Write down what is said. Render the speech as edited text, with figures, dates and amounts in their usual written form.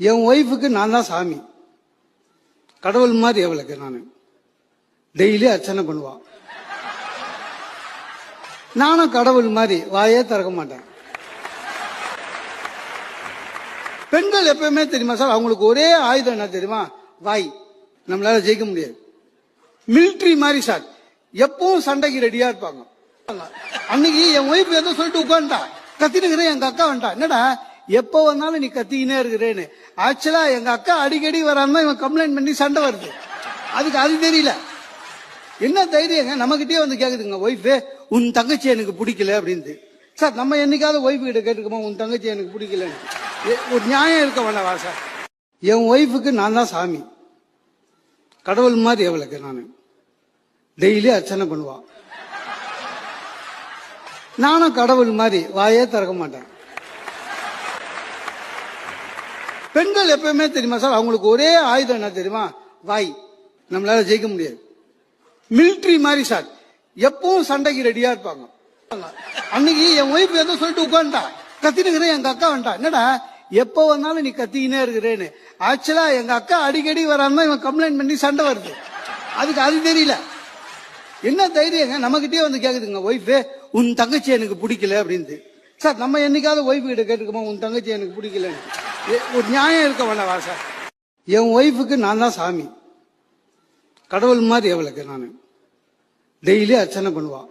என் ஒய்ஃபுக்கு நான் தான் சாமி. கடவுள் மாதிரி அவளுக்கு நான் டெய்லி அர்ச்சனை பண்ணுவான். நானும் கடவுள் மாதிரி வாயே திறக்க மாட்டேன். பெண்கள் எப்பவுமே தெரியுமா சார், அவங்களுக்கு ஒரே ஆயுதம் என்ன தெரியுமா? வாய். நம்மளால ஜெயிக்க முடியாது. மிலிட்ரி மாதிரி சார், எப்பவும் சண்டைக்கு ரெடியா இருப்பாங்க. அன்னைக்கு என் ஒய்ஃப் ஏதோ சொல்லிட்டு உட்காந்துட்டா, கத்தினுக்கிறேன். எங்க அக்கா வந்துட்டா, என்னடா எப்ப வந்தாலும் நீ கத்திக்கினே இருக்கிறேன்னு. ஆக்சுவலா எங்க அக்கா அடிக்கடி வரான்னு இவன் கம்ப்ளைண்ட் பண்ணி சண்டை வருது. அதுக்கு அது தெரியல. என்ன தைரியங்க நம்மகிட்டயே வந்து கேக்குதுங்க ஒய்ஃபு, உன் தங்கச்சி எனக்கு பிடிக்கல அப்படின்னு. சார் நம்ம என்னைக்காவது ஒய்ஃபு கிட்ட கேட்டுக்கோமா உன் தங்கச்சி எனக்கு பிடிக்கலன்னு? ஒரு நியாயம் இருக்க வேண்டாவா சார்? என் ஒய்ஃபுக்கு நான் தான் சாமி. கடவுள் மாதிரி அவளுக்கு நான் டெய்லி அர்ச்சனை பண்ணுவான். நானும் கடவுள் மாதிரி வாயே திறக்க மாட்டேன். பெண்கள் எப்பவுமே தெரியுமா சார், அவங்களுக்கு ஒரே ஆயுதம் என்ன தெரியுமா? வாய். நம்மளால ஜெயிக்க முடியாது. மிலிட்ரி மாதிரி சார், எப்பவும் சண்டைக்கு ரெடியா இருப்பாங்க. அன்னைக்கு என் ஒய்ஃப் ஏதோ சொல்லிட்டு உட்காந்துட்டா, கத்தினுக்கிறேன். எங்க அக்கா வந்துட்டா, என்னடா எப்ப வந்தாலும் நீ கத்திக்கினே இருக்கிறேன்னு. ஆக்சுவலா எங்க அக்கா அடிக்கடி வரான்னு இவன் கம்ப்ளைண்ட் பண்ணி சண்டை வருது. அதுக்கு அது தெரியல. என்ன தைரியங்க நம்மகிட்டயே வந்து கேக்குதுங்க ஒய்ஃபு, உன் தங்கச்சி எனக்கு பிடிக்கல அப்படின்னு. சார் நம்ம என்னைக்காவது ஒய்ஃபு கிட்ட கேட்டுக்கோமா உன் தங்கச்சி எனக்கு பிடிக்கலன்னு? ஒரு நியாயம் இருக்க வேண்டாவா சார்? என் ஒய்ஃபுக்கு நான் தான் சாமி. கடவுள் மாதிரி அவளுக்கு நான் டெய்லி அர்ச்சனை பண்ணுவான்.